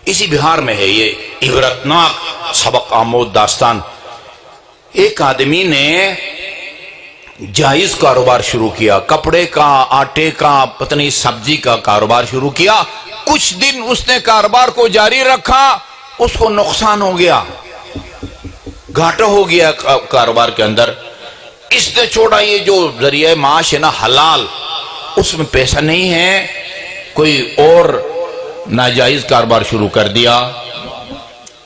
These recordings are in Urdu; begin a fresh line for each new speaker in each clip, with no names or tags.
اسی بہار میں ہے یہ عبرتناک سبق آمود داستان۔ ایک آدمی نے جائز کاروبار شروع کیا، کپڑے کا، آٹے کا، پتہ نہیں سبزی کا کاروبار شروع کیا۔ کچھ دن اس نے کاروبار کو جاری رکھا، اس کو نقصان ہو گیا، گھاٹا ہو گیا کاروبار کے اندر۔ اس نے چھوڑا یہ جو ذریعہ معاش ہے نا حلال، اس میں پیسہ نہیں ہے، کوئی اور ناجائز کاروبار شروع کر دیا۔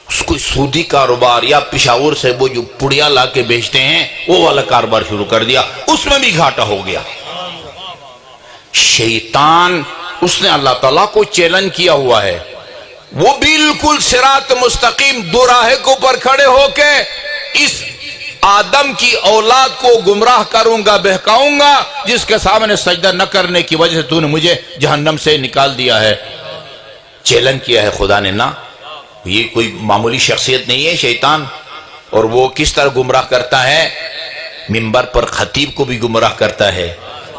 اس کو سودی کاروبار یا پشاور سے وہ جو پڑیا لا کے بیچتے ہیں وہ والا کاروبار شروع کر دیا، اس میں بھی گھاٹا ہو گیا۔ شیطان اس نے اللہ تعالیٰ کو چیلنج کیا ہوا ہے، وہ بالکل صراط مستقیم دو راہے کے اوپر کھڑے ہو کے اس آدم کی اولاد کو گمراہ کروں گا، بہکاؤں گا، جس کے سامنے سجدہ نہ کرنے کی وجہ سے تو نے مجھے جہنم سے نکال دیا ہے۔ چیلنج کیا ہے خدا نے نا، یہ کوئی معمولی شخصیت نہیں ہے شیطان۔ اور وہ کس طرح گمراہ کرتا ہے؟ منبر پر خطیب کو بھی گمراہ کرتا ہے،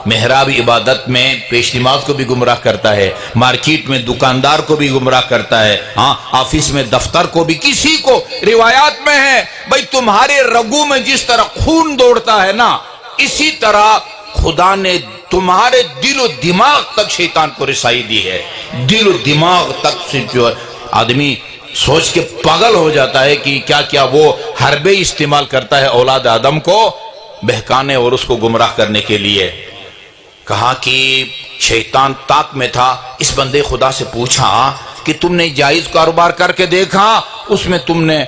محراب عبادت میں پیش نماز کو بھی گمراہ کرتا ہے، مارکیٹ میں دکاندار کو بھی گمراہ کرتا ہے، ہاں آفس میں دفتر کو بھی، کسی کو۔ روایات میں ہے بھئی تمہارے رگوں میں جس طرح خون دوڑتا ہے نا، اسی طرح خدا نے تمہارے دل و دماغ تک شیطان کو رسائی دی ہے۔ دل و دماغ تک سے جو آدمی سوچ کے پاگل ہو جاتا ہے کہ کیا کیا وہ حربے استعمال کرتا ہے اولاد آدم کو بہکانے اور اس کو گمراہ کرنے کے لیے۔ کہا کہ شیطان طاق میں تھا، اس بندے خدا سے پوچھا کہ تم نے جائز کاروبار کر کے دیکھا، اس میں تم نے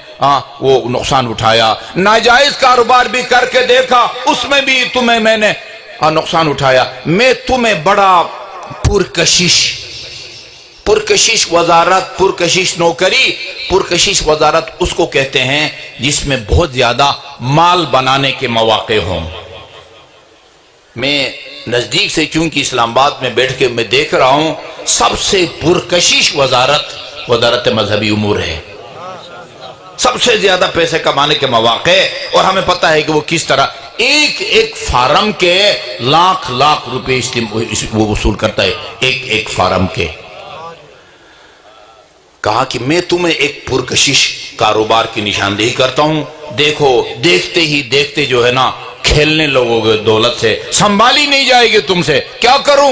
وہ نقصان اٹھایا، ناجائز کاروبار بھی کر کے دیکھا، اس میں بھی تمہیں میں نے نقصان اٹھایا، میں تمہیں بڑا پرکشش وزارت، پرکشش نوکری، پرکشش وزارت اس کو کہتے ہیں جس میں بہت زیادہ مال بنانے کے مواقع ہوں۔ میں نزدیک سے چونکہ اسلام آباد میں بیٹھ کے میں دیکھ رہا ہوں، سب سے پرکشش وزارت مذہبی امور ہے، سب سے زیادہ پیسے کمانے کے مواقع، اور ہمیں پتہ ہے کہ وہ کس طرح ایک فارم کے لاکھ روپے وہ وصول کرتا ہے، ایک فارم کے۔ کہا کہ میں تمہیں ایک پرکشش کاروبار کی نشاندہی کرتا ہوں، دیکھو دیکھتے ہی دیکھتے جو ہے نا کھیلنے لوگوں کے دولت سے سنبھالی نہیں جائے گی تم سے، کیا کروں؟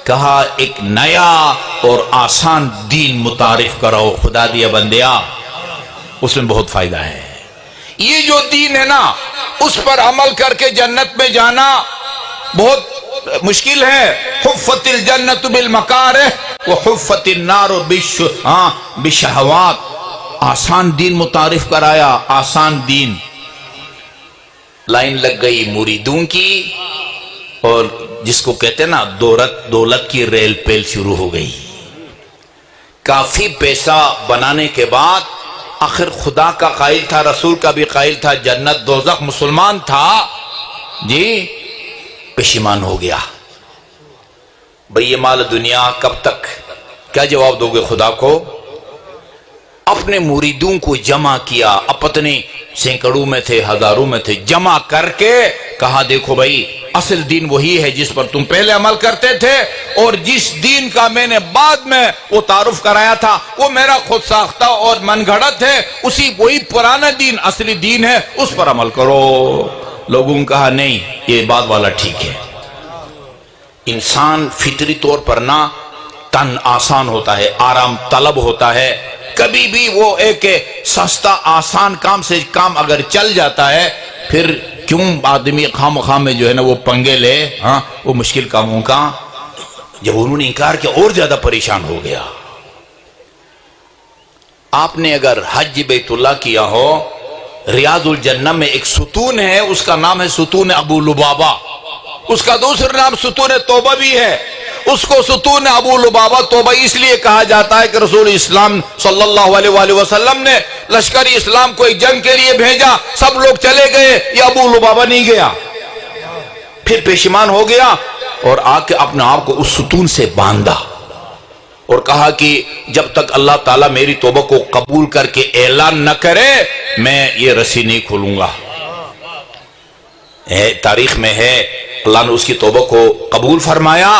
کہا ایک نیا اور آسان دین متعارف کرو خدا دیا بندیا، اس میں بہت فائدہ ہے۔ یہ جو دین ہے نا اس پر عمل کر کے جنت میں جانا بہت مشکل ہے۔ حفت الجنت بالمکارہ وحفت النار بالشہوات۔ آسان دین متعارف کرایا، آسان دین۔ لائن لگ گئی مریدوں کی، اور جس کو کہتے ہیں نا دولت کی ریل پیل شروع ہو گئی۔ کافی پیسہ بنانے کے بعد آخر خدا کا قائل تھا، رسول کا بھی قائل تھا، جنت دوزخ مسلمان تھا جی، پشیمان ہو گیا۔ بھئی یہ مال دنیا کب تک؟ کیا جواب دو گے خدا کو؟ اپنے مریدوں کو جمع کیا، اپنے سینکڑوں میں تھے، ہزاروں میں تھے، جمع کر کے کہا دیکھو بھئی اصل دین وہی ہے جس پر تم پہلے عمل کرتے تھے، اور جس دین کا میں نے بعد میں وہ تعارف کرایا تھا وہ میرا خود ساختہ اور من گھڑت ہے، وہی پرانا دین اصلی دین ہے، اس پر عمل کرو۔ لوگوں نے کہا نہیں، یہ بات والا ٹھیک ہے۔ انسان فطری طور پر نہ تن آسان ہوتا ہے، آرام طلب ہوتا ہے، کبھی بھی وہ ایک سستا آسان کام سے کام اگر چل جاتا ہے، پھر کیوں آدمی خام میں جو ہے نا وہ پنگے لے وہ مشکل کاموں کا۔ جب انہوں نے انکار کیا اور زیادہ پریشان ہو گیا۔ آپ نے اگر حج بیت اللہ کیا ہو، ریاض الجنہ میں ایک ستون ہے، اس کا نام ہے ستون ابو لبابہ، اس کا دوسرا نام ستون توبہ بھی ہے۔ اس کو ستون ابو لبابہ توبہ اس لیے کہا جاتا ہے کہ رسول اسلام صلی اللہ علیہ وآلہ وسلم نے لشکر اسلام کو ایک جنگ کے لیے بھیجا، سب لوگ چلے گئے، یہ ابو لبابہ نہیں گیا، پھر پشیمان ہو گیا اور آ کے اپنے آپ کو اس ستون سے باندھا اور کہا کہ جب تک اللہ تعالیٰ میری توبہ کو قبول کر کے اعلان نہ کرے میں یہ رسی نہیں کھولوں گا۔ تاریخ میں ہے اللہ نے اس کی توبہ کو قبول فرمایا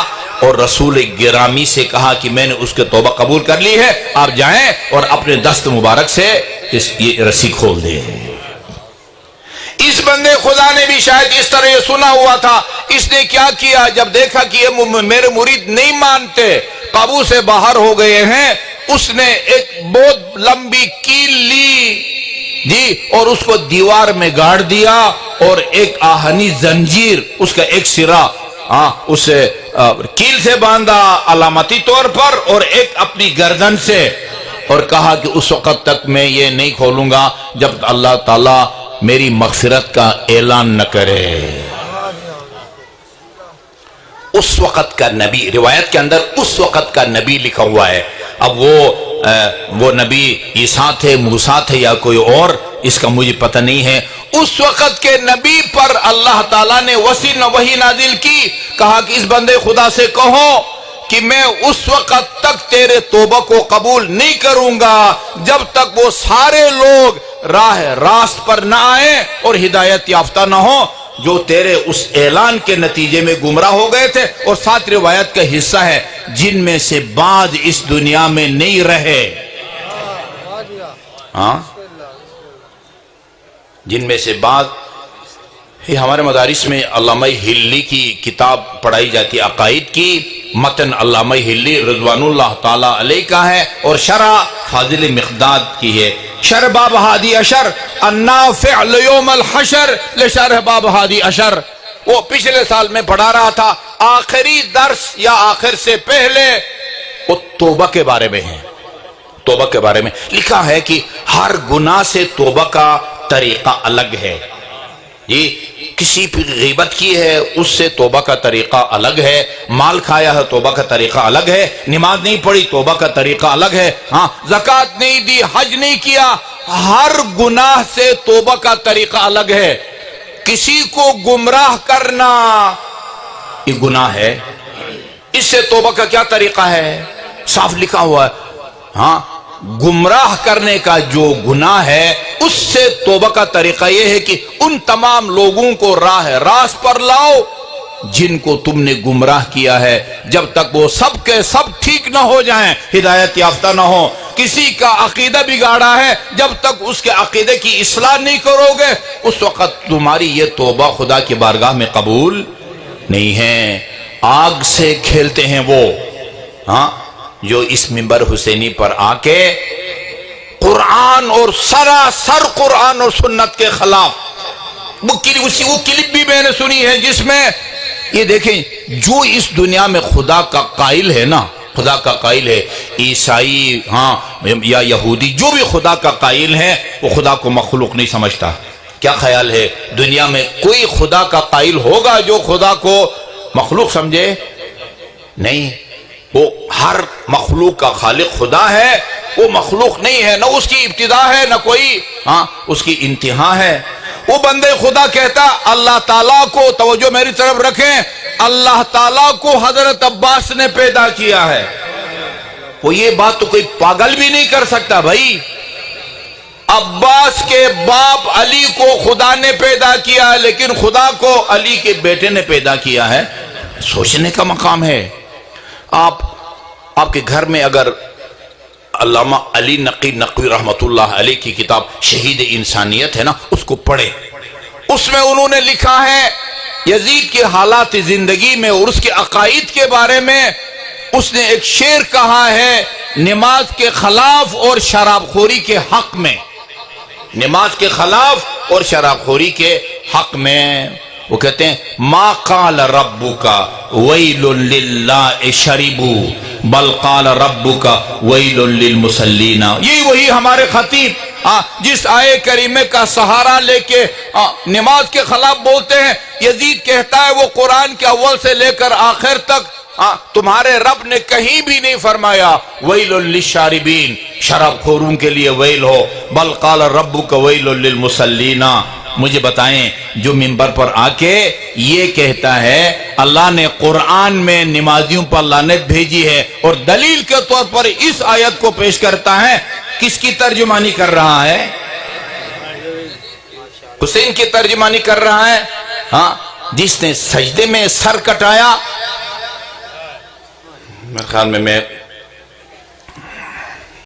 اور رسول گرامی سے کہا کہ میں نے اس کی توبہ قبول کر لی ہے، آپ جائیں اور اپنے دست مبارک سے یہ رسی کھول دیں۔ اس بندے خدا نے بھی شاید اس طرح یہ سنا ہوا تھا، اس نے کیا کیا، جب دیکھا کہ یہ میرے مرید نہیں مانتے، قابو سے باہر ہو گئے ہیں، اس نے ایک بہت لمبی کیل لی جی اور اس کو دیوار میں گاڑ دیا اور ایک آہنی زنجیر اس کا ایک سرا اسے کیل سے باندھا علامتی طور پر اور ایک اپنی گردن سے، اور کہا کہ اس وقت تک میں یہ نہیں کھولوں گا جب اللہ تعالی میری مغفرت کا اعلان نہ کرے۔ اس وقت کا نبی، روایت کے اندر اس وقت کا نبی لکھا ہوا ہے، اب وہ نبی عیسیٰ تھے، موسیٰ تھے یا کوئی اور، اس کا مجھے پتہ نہیں ہے۔ اس وقت کے نبی پر اللہ تعالیٰ نے وحی نازل کی، کہا کہ اس بندے خدا سے کہو کہ میں اس وقت تک تیرے توبہ کو قبول نہیں کروں گا جب تک وہ سارے لوگ راہ راست پر نہ آئیں اور ہدایت یافتہ نہ ہوں جو تیرے اس اعلان کے نتیجے میں گمراہ ہو گئے تھے۔ اور ساتھ روایت کا حصہ ہے جن میں سے بعض اس دنیا میں نہیں رہے، جن میں سے بعض ہمارے مدارس میں علامہ ہلی کی کتاب پڑھائی جاتی ہے، عقائد کی، متن علامہ ہلی رضوان اللہ تعالی علیہ کا ہے اور شرح فاضل مقداد کی ہے۔ شرح باب ہادی اشر النافع لیوم الحشر لشرح باب ہادی اشر، وہ پچھلے سال میں پڑھا رہا تھا، آخری درس یا آخر سے پہلے وہ توبہ کے بارے میں ہے۔ توبہ کے بارے میں لکھا ہے کہ ہر گناہ سے توبہ کا طریقہ الگ ہے جی، کسی پہ غیبت کی ہے اس سے توبہ کا طریقہ الگ ہے، مال کھایا ہے توبہ کا طریقہ الگ ہے، نماز نہیں پڑھی توبہ کا طریقہ الگ ہے، زکوٰۃ نہیں دی، حج نہیں کیا، ہر گناہ سے توبہ کا طریقہ الگ ہے۔ کسی کو گمراہ کرنا یہ گناہ ہے، اس سے توبہ کا کیا طریقہ ہے، صاف لکھا ہوا ہے۔ گمراہ کرنے کا جو گناہ ہے اس سے توبہ کا طریقہ یہ ہے کہ ان تمام لوگوں کو راہ راست پر لاؤ جن کو تم نے گمراہ کیا ہے، جب تک وہ سب کے سب ٹھیک نہ ہو جائیں، ہدایت یافتہ نہ ہو۔ کسی کا عقیدہ بگاڑا ہے، جب تک اس کے عقیدے کی اصلاح نہیں کرو گے اس وقت تمہاری یہ توبہ خدا کی بارگاہ میں قبول نہیں ہے۔ آگ سے کھیلتے ہیں وہ جو اس منبر حسینی پر آ کے قرآن اور سراسر قرآن اور سنت کے خلاف، وہ کلپ بھی میں نے سنی ہے جس میں یہ دیکھیں جو اس دنیا میں خدا کا قائل ہے نا، خدا کا قائل ہے، عیسائی یا یہودی جو بھی خدا کا قائل ہے وہ خدا کو مخلوق نہیں سمجھتا۔ کیا خیال ہے دنیا میں کوئی خدا کا قائل ہوگا جو خدا کو مخلوق سمجھے؟ نہیں، وہ ہر مخلوق کا خالق خدا ہے، وہ مخلوق نہیں ہے، نہ اس کی ابتدا ہے نہ کوئی اس کی انتہا ہے۔ وہ بندے خدا کہتا اللہ تعالیٰ کو، توجہ میری طرف رکھیں، اللہ تعالیٰ کو حضرت عباس نے پیدا کیا ہے۔ وہ یہ بات تو کوئی پاگل بھی نہیں کر سکتا بھائی، عباس کے باپ علی کو خدا نے پیدا کیا ہے لیکن خدا کو علی کے بیٹے نے پیدا کیا ہے، سوچنے کا مقام ہے۔ آپ کے گھر میں اگر علامہ علی نقوی رحمت اللہ علیہ کی کتاب شہید انسانیت ہے نا، اس کو پڑھیں، اس میں انہوں نے لکھا ہے یزید کے حالات زندگی میں اور اس کے عقائد کے بارے میں، اس نے ایک شعر کہا ہے نماز کے خلاف اور شراب خوری کے حق میں، نماز کے خلاف اور شراب خوری کے حق میں۔ وہ کہتے ہیں ما قال ربک ویل للہ شربوا بل قال ربک ویل للمصلین۔ یہی وہی ہمارے خطیب جس آیے کریمہ کا سہارا لے کے نماز کے خلاف بولتے ہیں۔ یزید کہتا ہے وہ قرآن کے اول سے لے کر آخر تک تمہارے رب نے کہیں بھی نہیں فرمایا ویل للشاربین، شراب خوروں کے لیے ویل ہو، بل قال ربک ویل للمصلین۔ مجھے بتائیں جو منبر پر آ کے یہ کہتا ہے اللہ نے قرآن میں نمازیوں پر لعنت بھیجی ہے اور دلیل کے طور پر اس آیت کو پیش کرتا ہے، کس کی ترجمانی کر رہا ہے؟ حسین کی ترجمانی کر رہا ہے۔ جس نے سجدے میں سر کٹایا، میرے خیال میں